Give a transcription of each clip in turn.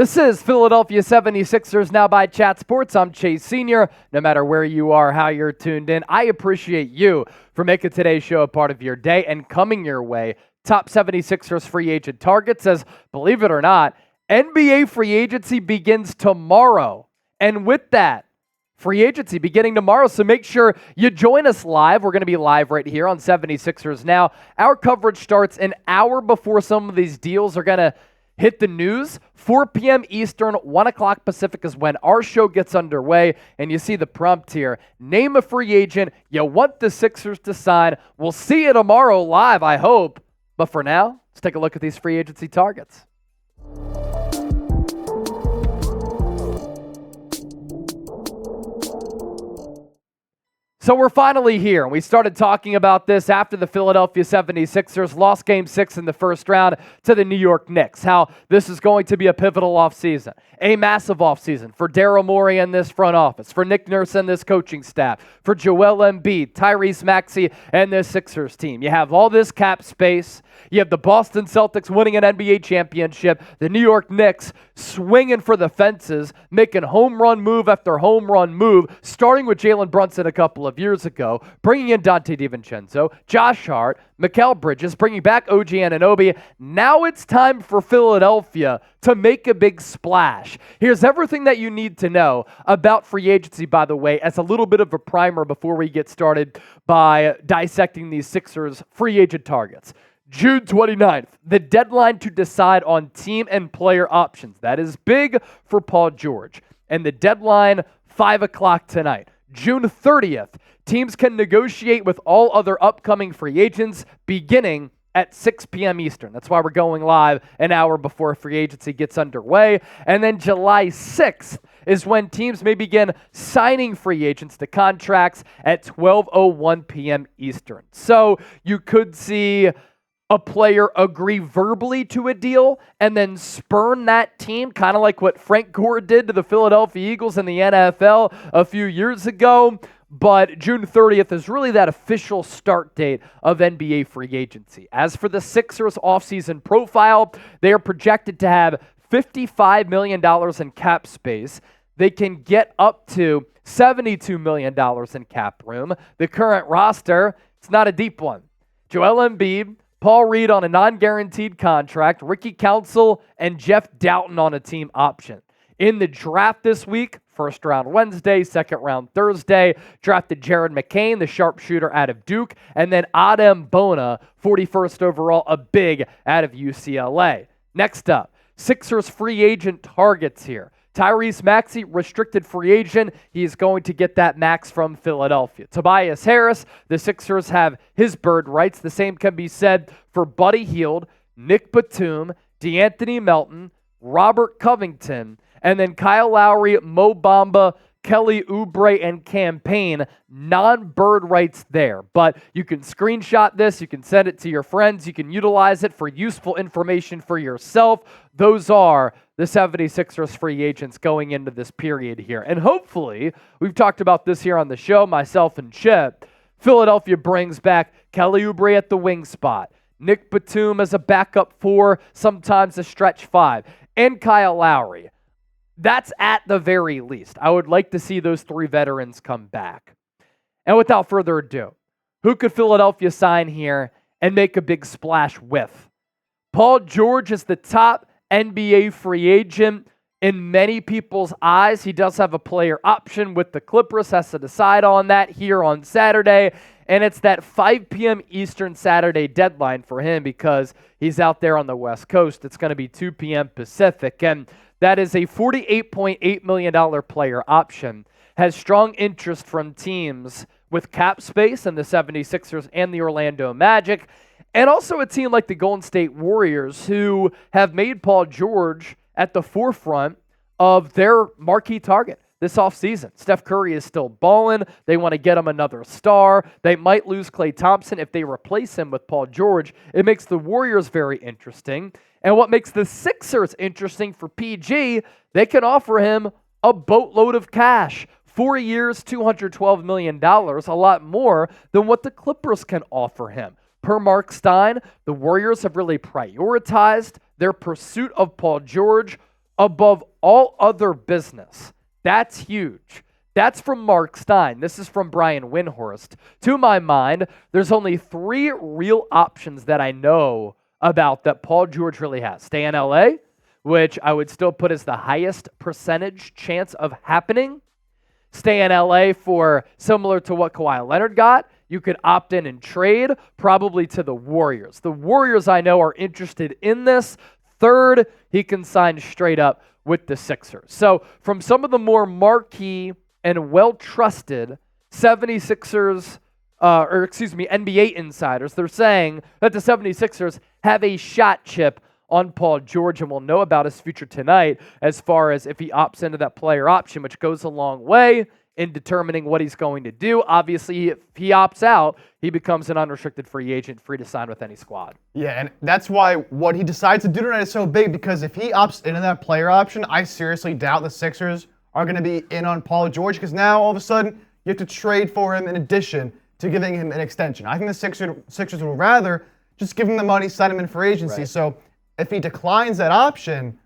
This is Philadelphia 76ers Now by Chat Sports. I'm Chase Sr. No matter where you are, how you're tuned in, I appreciate you for making today's show a part of your day and coming your way. Top 76ers free agent targets as, believe it or not, NBA free agency begins tomorrow. And with that, free agency beginning tomorrow, so make sure you join us live. We're going to be live right here on 76ers Now. Our coverage starts an hour before some of these deals are going to hit the news. 4 p.m. Eastern, 1 o'clock Pacific is when our show gets underway. And you see the prompt here. Name a free agent you want the Sixers to sign. We'll see you tomorrow live, I hope. But for now, let's take a look at these free agency targets. So we're finally here. We started talking about this after the Philadelphia 76ers lost Game 6 in the first round to the New York Knicks, how this is going to be a pivotal offseason, a massive offseason for Daryl Morey and this front office, for Nick Nurse and this coaching staff, for Joel Embiid, Tyrese Maxey, and this Sixers team. You have all this cap space. You have the Boston Celtics winning an NBA championship, the New York Knicks swinging for the fences, making home run move after home run move, starting with Jalen Brunson a couple of years ago, bringing in Dante DiVincenzo, Josh Hart, Mikal Bridges, bringing back OG Anunoby. Now it's time for Philadelphia to make a big splash. Here's everything that you need to know about free agency, by the way, as a little bit of a primer before we get started by dissecting these Sixers free agent targets. June 29th, the deadline to decide on team and player options. That is big for Paul George. And the deadline, 5 o'clock tonight. June 30th, teams can negotiate with all other upcoming free agents beginning at 6 p.m. Eastern. That's why we're going live an hour before free agency gets underway. And then July 6th is when teams may begin signing free agents to contracts at 12:01 p.m. Eastern. So you could see a player agree verbally to a deal and then spurn that team, kind of like what Frank Gore did to the Philadelphia Eagles in the NFL a few years ago. But June 30th is really that official start date of NBA free agency. As for the Sixers offseason profile, they are projected to have $55 million in cap space. They can get up to $72 million in cap room. The current roster, it's not a deep one. Joel Embiid, Paul Reed on a non-guaranteed contract, Ricky Council, and Jeff Doughton on a team option. In the draft this week, first round Wednesday, second round Thursday, drafted Jared McCain, the sharpshooter out of Duke, and then Adem Bona, 41st overall, a big out of UCLA. Next up, Sixers free agent targets here. Tyrese Maxey, restricted free agent. He is going to get that max from Philadelphia. Tobias Harris, the Sixers have his bird rights. The same can be said for Buddy Hield, Nick Batum, DeAnthony Melton, Robert Covington, and then Kyle Lowry, Mo Bamba, Kelly Oubre, and Campaign, non-bird rights there. But you can screenshot this, you can send it to your friends, you can utilize it for useful information for yourself. Those are the 76ers free agents going into this period here. And hopefully, we've talked about this here on the show, myself and Chip, Philadelphia brings back Kelly Oubre at the wing spot, Nick Batum as a backup 4, sometimes a stretch 5, and Kyle Lowry. That's at the very least. I would like to see those 3 veterans come back. And without further ado, who could Philadelphia sign here and make a big splash with? Paul George is the top NBA free agent in many people's eyes. He does have a player option with the Clippers, has to decide on that here on Saturday. And it's that 5 p.m. Eastern Saturday deadline for him because he's out there on the West Coast. It's going to be 2 p.m. Pacific. And that is a $48.8 million player option. Has strong interest from teams with cap space and the 76ers and the Orlando Magic. And also a team like the Golden State Warriors who have made Paul George at the forefront of their marquee target this offseason. Steph Curry is still balling. They want to get him another star. They might lose Klay Thompson if they replace him with Paul George. It makes the Warriors very interesting. And what makes the Sixers interesting for PG, they can offer him a boatload of cash. 4 years, $212 million, a lot more than what the Clippers can offer him. Per Mark Stein, the Warriors have really prioritized their pursuit of Paul George above all other business. That's huge. That's from Mark Stein. This is from Brian Windhorst. To my mind, there's only 3 real options that I know about that Paul George really has. Stay in LA, which I would still put as the highest percentage chance of happening. Stay in LA for similar to what Kawhi Leonard got. You could opt in and trade, probably to the Warriors. The Warriors, I know, are interested in this. Third, he can sign straight up with the Sixers. So from some of the more marquee and well-trusted 76ers, NBA insiders, they're saying that the 76ers have a shot chip on Paul George, and we'll know about his future tonight as far as if he opts into that player option, which goes a long way in determining what he's going to do. Obviously, if he opts out, he becomes an unrestricted free agent, free to sign with any squad. Yeah, and that's why what he decides to do tonight is so big, because if he opts into that player option, I seriously doubt the Sixers are going to be in on Paul George, because now all of a sudden you have to trade for him in addition to giving him an extension. I think the Sixers would rather just give him the money, sign him in free agency. Right. So if he declines that option,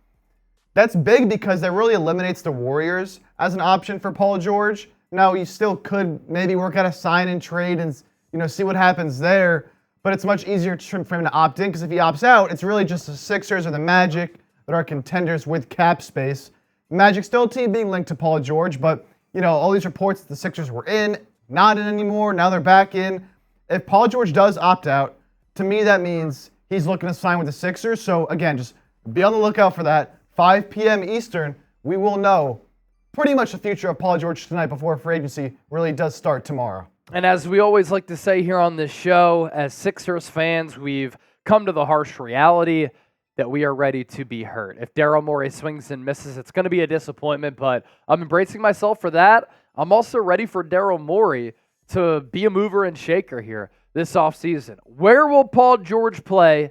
that's big because that really eliminates the Warriors as an option for Paul George. Now, you still could maybe work out a sign and trade and see what happens there, but it's much easier for him to opt in, because if he opts out, it's really just the Sixers or the Magic that are contenders with cap space. Magic still a team being linked to Paul George, but all these reports that the Sixers were not in anymore, now they're back in. If Paul George does opt out, to me that means he's looking to sign with the Sixers. So again, just be on the lookout for that. 5 p.m. Eastern, we will know pretty much the future of Paul George tonight before free agency really does start tomorrow. And as we always like to say here on this show, as Sixers fans, we've come to the harsh reality that we are ready to be hurt. If Daryl Morey swings and misses, it's going to be a disappointment, but I'm embracing myself for that. I'm also ready for Daryl Morey to be a mover and shaker here this offseason. Where will Paul George play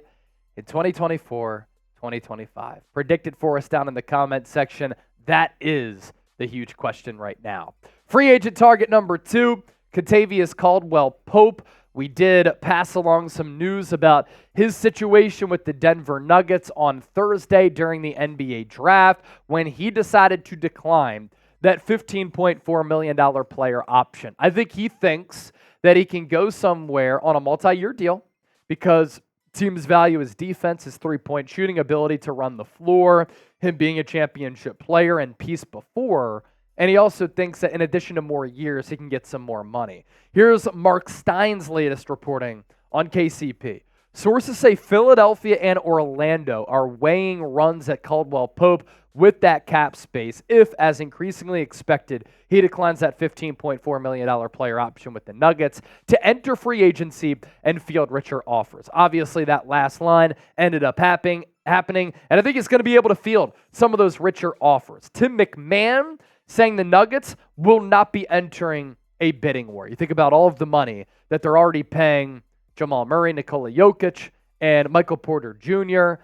in 2024, 2025? Predict it for us down in the comment section. That is the huge question right now. Free agent target number 2, Kentavious Caldwell-Pope. We did pass along some news about his situation with the Denver Nuggets on Thursday during the NBA draft when he decided to decline that $15.4 million player option. I think he thinks that he can go somewhere on a multi-year deal because teams value his defense, his three-point shooting ability to run the floor, him being a championship player and piece before. And he also thinks that in addition to more years, he can get some more money. Here's Mark Stein's latest reporting on KCP. Sources say Philadelphia and Orlando are weighing runs at Caldwell-Pope with that cap space if, as increasingly expected, he declines that $15.4 million player option with the Nuggets to enter free agency and field richer offers. Obviously, that last line ended up happening, and I think he's going to be able to field some of those richer offers. Tim McMahon saying the Nuggets will not be entering a bidding war. You think about all of the money that they're already paying Jamal Murray, Nikola Jokic, and Michael Porter Jr.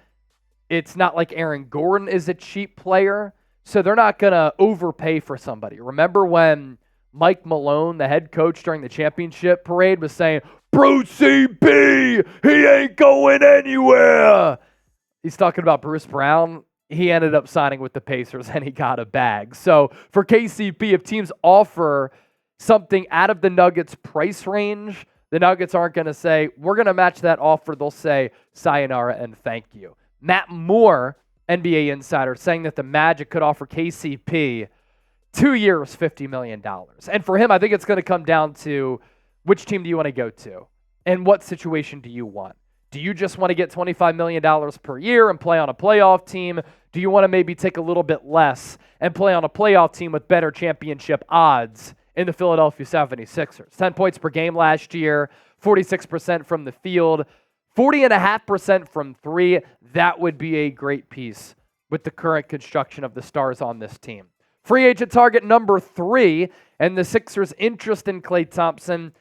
It's not like Aaron Gordon is a cheap player, so they're not going to overpay for somebody. Remember when Mike Malone, the head coach during the championship parade, was saying, Bruce CB, he ain't going anywhere. He's talking about Bruce Brown. He ended up signing with the Pacers, and he got a bag. So for KCP, if teams offer something out of the Nuggets' price range, the Nuggets aren't going to say, we're going to match that offer. They'll say, sayonara and thank you. Matt Moore, NBA insider, saying that the Magic could offer KCP 2 years, $50 million. And for him, I think it's going to come down to which team do you want to go to and what situation do you want? Do you just want to get $25 million per year and play on a playoff team? Do you want to maybe take a little bit less and play on a playoff team with better championship odds in the Philadelphia 76ers? 10 points per game last year, 46% from the field, 40.5% from three. That would be a great piece with the current construction of the stars on this team. Free agent target number 3, and the Sixers' interest in Klay Thompson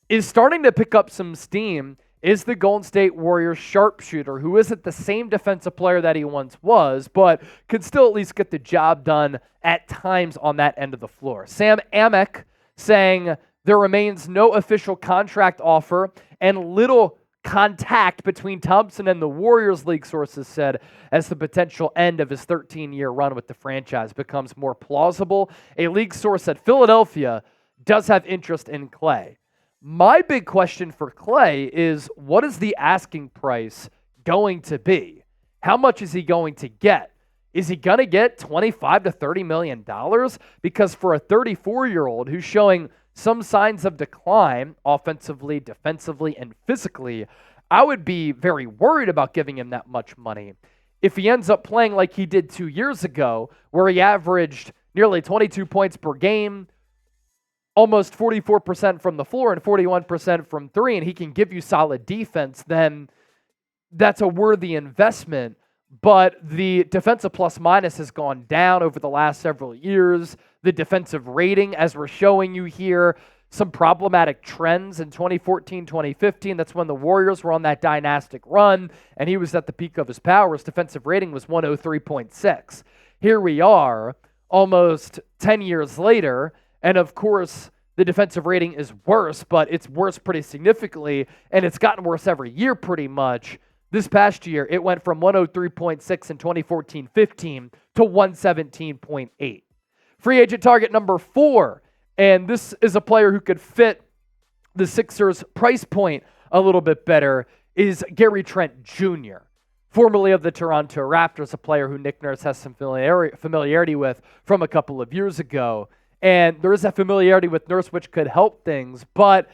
is starting to pick up some steam, is the Golden State Warriors sharpshooter, who isn't the same defensive player that he once was, but could still at least get the job done at times on that end of the floor. Sam Amick saying there remains no official contract offer and little contact between Thompson and the Warriors, league sources said, as the potential end of his 13-year run with the franchise becomes more plausible. A league source said Philadelphia does have interest in Klay. My big question for Klay is, what is the asking price going to be? How much is he going to get? Is he going to get $25 to $30 million? Because for a 34-year-old who's showing some signs of decline offensively, defensively, and physically, I would be very worried about giving him that much money. If he ends up playing like he did 2 years ago, where he averaged nearly 22 points per game, almost 44% from the floor and 41% from three, and he can give you solid defense, then that's a worthy investment. But the defensive plus minus has gone down over the last several years. The defensive rating, as we're showing you here, some problematic trends in 2014, 2015. That's when the Warriors were on that dynastic run, and he was at the peak of his powers. Defensive rating was 103.6. Here we are, almost 10 years later, and of course, the defensive rating is worse, but it's worse pretty significantly, and it's gotten worse every year pretty much. This past year, it went from 103.6 in 2014-15 to 117.8. Free agent target number 4, and this is a player who could fit the Sixers' price point a little bit better, is Gary Trent Jr., formerly of the Toronto Raptors, a player who Nick Nurse has some familiarity with from a couple of years ago. And there is that familiarity with Nurse, which could help things, but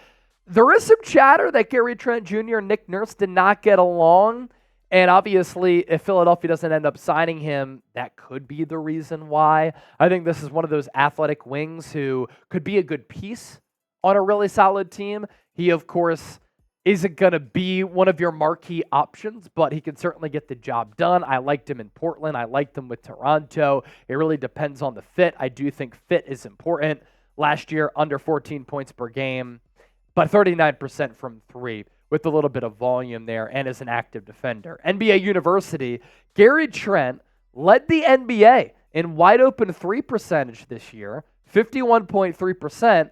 there is some chatter that Gary Trent Jr. and Nick Nurse did not get along, and obviously, if Philadelphia doesn't end up signing him, that could be the reason why. I think this is one of those athletic wings who could be a good piece on a really solid team. He, of course, isn't going to be one of your marquee options, but he can certainly get the job done. I liked him in Portland. I liked him with Toronto. It really depends on the fit. I do think fit is important. Last year, under 14 points per game, but 39% from three with a little bit of volume there and as an active defender. NBA University, Gary Trent led the NBA in wide open three percentage this year, 51.3%.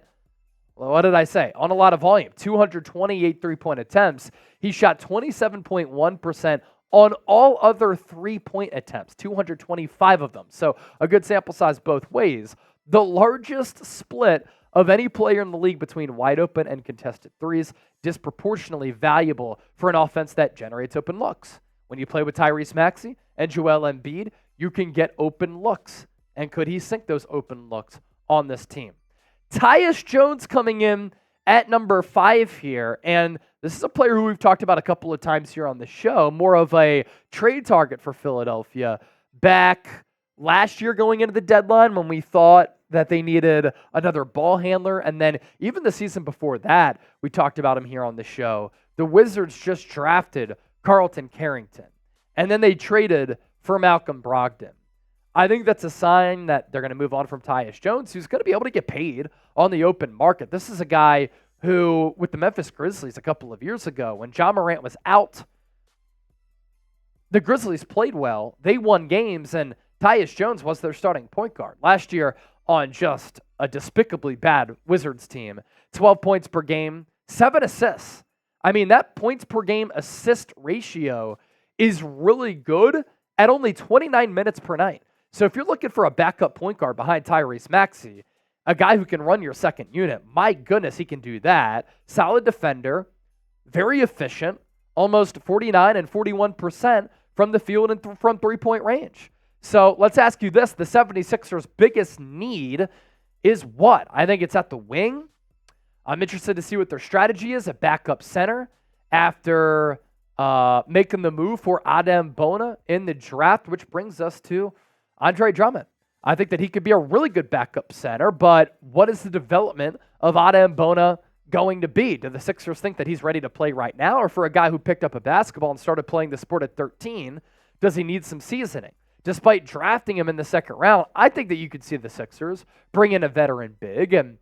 Well, what did I say? On a lot of volume, 228 three-point attempts. He shot 27.1% on all other three-point attempts, 225 of them. So a good sample size both ways. The largest split of any player in the league between wide open and contested threes, disproportionately valuable for an offense that generates open looks. When you play with Tyrese Maxey and Joel Embiid, you can get open looks. And could he sink those open looks on this team? Tyus Jones coming in at number 5 here, and this is a player who we've talked about a couple of times here on the show, more of a trade target for Philadelphia. Back last year going into the deadline when we thought that they needed another ball handler, and then even the season before that, we talked about him here on the show. The Wizards just drafted Carlton Carrington, and then they traded for Malcolm Brogdon. I think that's a sign that they're going to move on from Tyus Jones, who's going to be able to get paid on the open market. This is a guy who, with the Memphis Grizzlies a couple of years ago, when Ja Morant was out, the Grizzlies played well. They won games, and Tyus Jones was their starting point guard. Last year, on just a despicably bad Wizards team, 12 points per game, 7 assists. I mean, that points per game assist ratio is really good at only 29 minutes per night. So if you're looking for a backup point guard behind Tyrese Maxey, a guy who can run your second unit, my goodness, he can do that. Solid defender, very efficient, almost 49 and 41% from the field and from three-point range. So let's ask you this. The 76ers' biggest need is what? I think it's at the wing. I'm interested to see what their strategy is at backup center after making the move for Adem Bona in the draft, which brings us to Andre Drummond. I think that he could be a really good backup center, but what is the development of Adem Bona going to be? Do the Sixers think that he's ready to play right now? Or for a guy who picked up a basketball and started playing the sport at 13, does he need some seasoning? Despite drafting him in the second round, I think that you could see the Sixers bring in a veteran big, and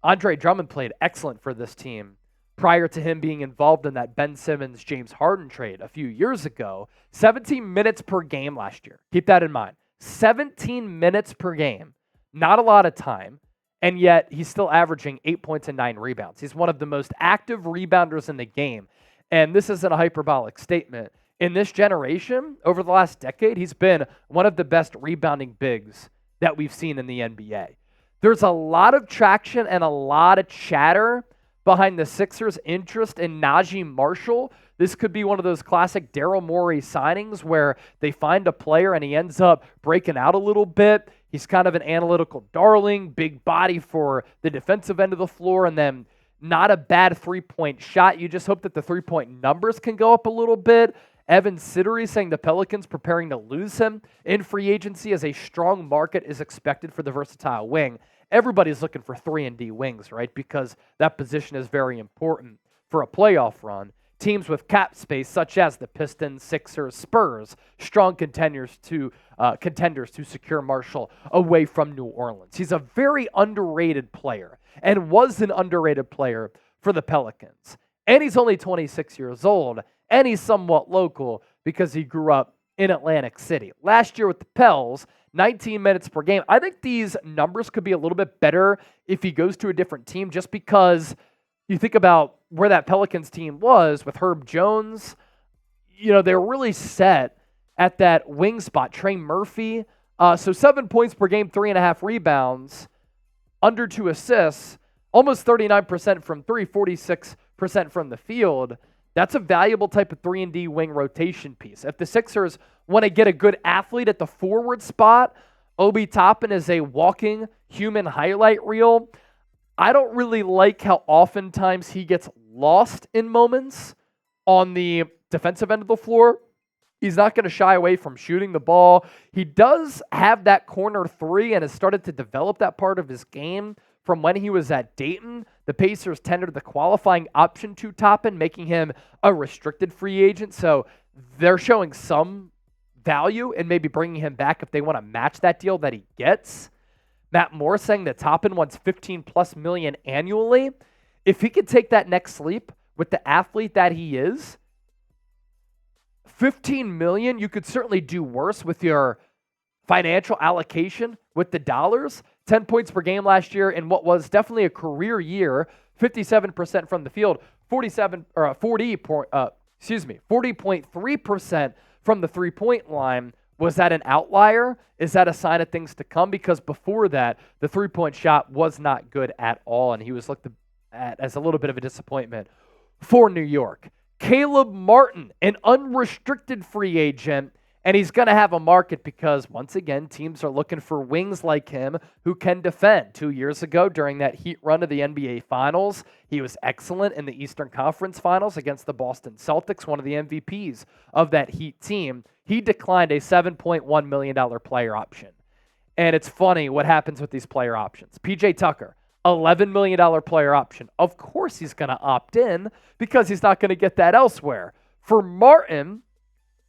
Andre Drummond played excellent for this team prior to him being involved in that Ben Simmons-James Harden trade a few years ago. 17 minutes per game last year. Keep that in mind. 17 minutes per game. Not a lot of time, and yet he's still averaging 8 points and 9 rebounds. He's one of the most active rebounders in the game. And this isn't a hyperbolic statement. In this generation, over the last decade, he's been one of the best rebounding bigs that we've seen in the NBA. There's a lot of traction and a lot of chatter behind the Sixers' interest in Naji Marshall. This could be one of those classic Daryl Morey signings where they find a player and he ends up breaking out a little bit. He's kind of an analytical darling, big body for the defensive end of the floor, and then not a bad three-point shot. You just hope that the three-point numbers can go up a little bit. Evan Siddery saying the Pelicans preparing to lose him in free agency as a strong market is expected for the versatile wing. Everybody's looking for 3-and-D wings, right? Because that position is very important for a playoff run. Teams with cap space, such as the Pistons, Sixers, Spurs, strong contenders to secure Marshall away from New Orleans. He's a very underrated player and was an underrated player for the Pelicans. And he's only 26 years old, and he's somewhat local because he grew up in Atlantic City. Last year with the Pels, 19 minutes per game. I think these numbers could be a little bit better if he goes to a different team, just because you think about where that Pelicans team was with Herb Jones. They're really set at that wing spot. Trey Murphy, so 7 points per game, 3.5 rebounds, under 2 assists, almost 39% from three, 46% from the field. That's a valuable type of 3-and-D wing rotation piece. If the Sixers want to get a good athlete at the forward spot, Obi Toppin is a walking human highlight reel. I don't really like how oftentimes he gets lost in moments on the defensive end of the floor. He's not going to shy away from shooting the ball. He does have that corner three and has started to develop that part of his game from when he was at Dayton. The Pacers tendered the qualifying option to Toppin, making him a restricted free agent. So they're showing some value in maybe bringing him back if they want to match that deal that he gets. Matt Moore saying that Toppin wants $15+ million annually. If he could take that next leap with the athlete that he is, $15 million, you could certainly do worse with your financial allocation with the dollars. 10 points per game last year in what was definitely a career year, 57% from the field, 40.3% from the three-point line. Was that an outlier? Is that a sign of things to come? Because before that, the three-point shot was not good at all, and he was looked at as a little bit of a disappointment for New York. Caleb Martin, an unrestricted free agent, and he's going to have a market because, once again, teams are looking for wings like him who can defend. 2 years ago, during that Heat run of the NBA Finals, he was excellent in the Eastern Conference Finals against the Boston Celtics, one of the MVPs of that Heat team. He declined a $7.1 million player option. And it's funny what happens with these player options. PJ Tucker, $11 million player option. Of course he's going to opt in because he's not going to get that elsewhere. For Martin,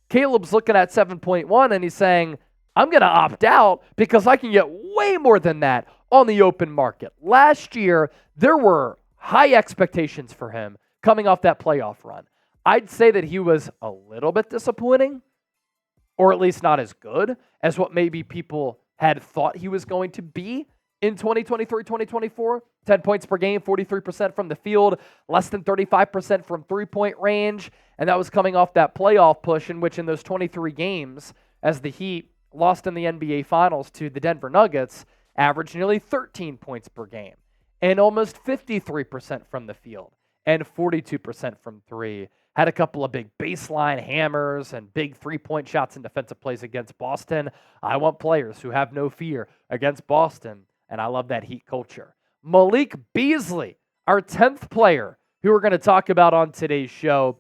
Caleb's looking at 7.1 and he's saying, I'm going to opt out because I can get way more than that on the open market. Last year, there were high expectations for him coming off that playoff run. I'd say that he was a little bit disappointing, or at least not as good as what maybe people had thought he was going to be in 2023-2024. 10 points per game, 43% from the field, less than 35% from three-point range. And that was coming off that playoff push in which in those 23 games, as the Heat lost in the NBA Finals to the Denver Nuggets, averaged nearly 13 points per game and almost 53% from the field and 42% from three. Had a couple of big baseline hammers and big three-point shots and defensive plays against Boston. I want players who have no fear against Boston, and I love that Heat culture. Malik Beasley, our 10th player who we're going to talk about on today's show,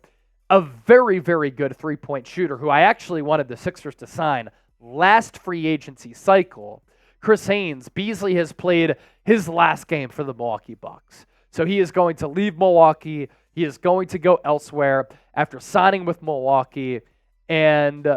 a very, very good three-point shooter who I actually wanted the Sixers to sign last free agency cycle. Chris Haynes, Beasley has played his last game for the Milwaukee Bucks. So he is going to leave Milwaukee. He is going to go elsewhere after signing with Milwaukee. And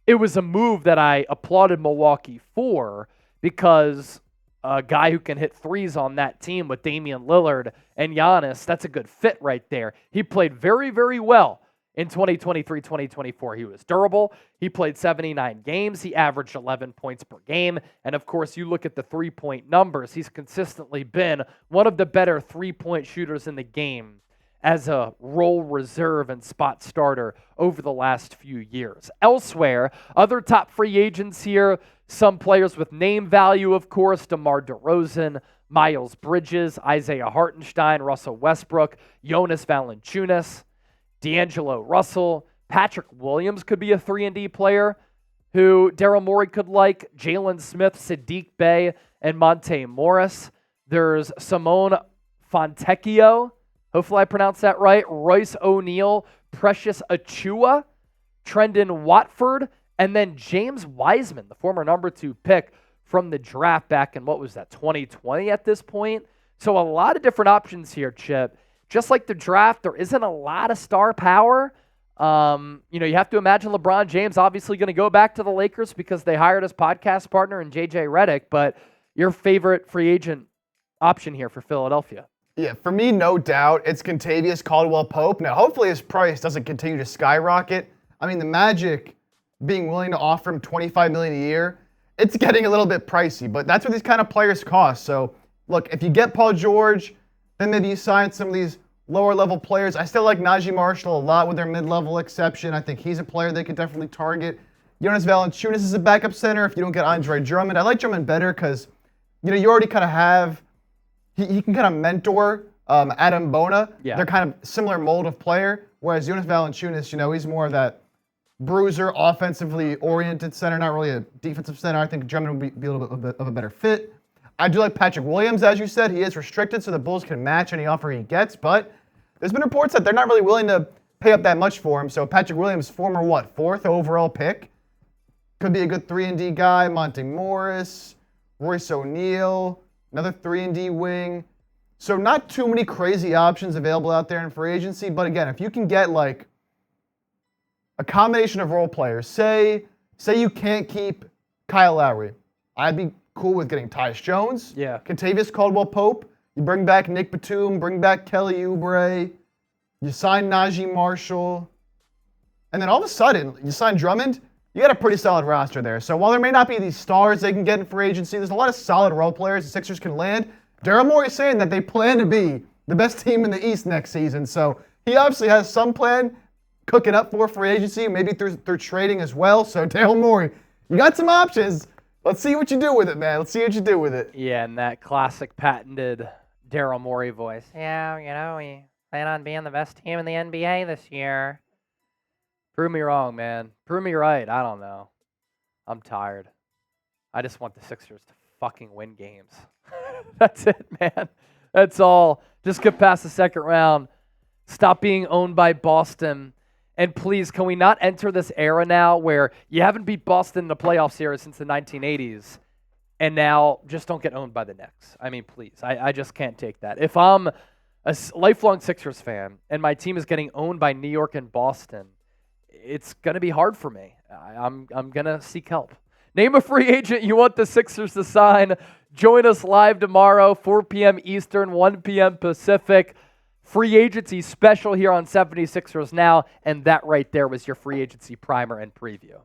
it was a move that I applauded Milwaukee for because a guy who can hit threes on that team with Damian Lillard and Giannis, that's a good fit right there. He played very, very well in 2023-2024. He was durable. He played 79 games. He averaged 11 points per game. And of course, you look at the three-point numbers. He's consistently been one of the better three-point shooters in the game as a role reserve and spot starter over the last few years. Elsewhere, other top free agents here, some players with name value, of course, DeMar DeRozan, Miles Bridges, Isaiah Hartenstein, Russell Westbrook, Jonas Valanciunas, D'Angelo Russell, Patrick Williams could be a 3-and-D player who Daryl Morey could like, Jalen Smith, Sadiq Bey, and Monte Morris. There's Simone Fontecchio, hopefully I pronounced that right, Royce O'Neal, Precious Achua, Trendon Watford, and then James Wiseman, the former number 2 pick from the draft back in, 2020 at this point. So a lot of different options here, Chip. Just like the draft, there isn't a lot of star power. You have to imagine LeBron James obviously going to go back to the Lakers because they hired his podcast partner in JJ Redick, but your favorite free agent option here for Philadelphia? Yeah, for me, no doubt, it's Kentavious Caldwell-Pope. Now, hopefully his price doesn't continue to skyrocket. I mean, the Magic being willing to offer him $25 million a year, it's getting a little bit pricey, but that's what these kind of players cost. So, look, if you get Paul George, then maybe you sign some of these lower-level players. I still like Naji Marshall a lot with their mid-level exception. I think he's a player they could definitely target. Jonas Valanciunas is a backup center if you don't get Andre Drummond. I like Drummond better because, you already kind of have – he can kind of mentor Adam Bona. Yeah. They're kind of similar mold of player, whereas Jonas Valanciunas, he's more of that bruiser, offensively oriented center, not really a defensive center. I think Drummond would be a little bit of a better fit. I do like Patrick Williams, as you said. He is restricted, so the Bulls can match any offer he gets, but there's been reports that they're not really willing to pay up that much for him. So Patrick Williams, former 4th overall pick, could be a good 3-and-D guy. Monte Morris, Royce O'Neal, another 3-and-D wing. So not too many crazy options available out there in free agency, but again, if you can get like a combination of role players, say you can't keep Kyle Lowry, I'd be cool with getting Tyus Jones, Kentavious Caldwell-Pope. You bring back Nick Batum, bring back Kelly Oubre, you sign Naji Marshall, and then all of a sudden you sign Drummond. You got a pretty solid roster there. So while there may not be these stars they can get in free agency, there's a lot of solid role players the Sixers can land. Daryl Morey is saying that they plan to be the best team in the East next season. So he obviously has some plan cooking up for free agency, maybe through trading as well. So Daryl Morey, you got some options. Let's see what you do with it, man. Let's see what you do with it. Yeah, and that classic patented Daryl Morey voice. Yeah, we plan on being the best team in the NBA this year. Prove me wrong, man. Prove me right. I don't know. I'm tired. I just want the Sixers to fucking win games. That's it, man. That's all. Just get past the second round. Stop being owned by Boston. And please, can we not enter this era now where you haven't beat Boston in the playoff series since the 1980s, and now just don't get owned by the Knicks? I mean, please. I just can't take that. If I'm a lifelong Sixers fan and my team is getting owned by New York and Boston, it's going to be hard for me. I'm going to seek help. Name a free agent you want the Sixers to sign. Join us live tomorrow, 4 p.m. Eastern, 1 p.m. Pacific. Free agency special here on 76ers Now, and that right there was your free agency primer and preview.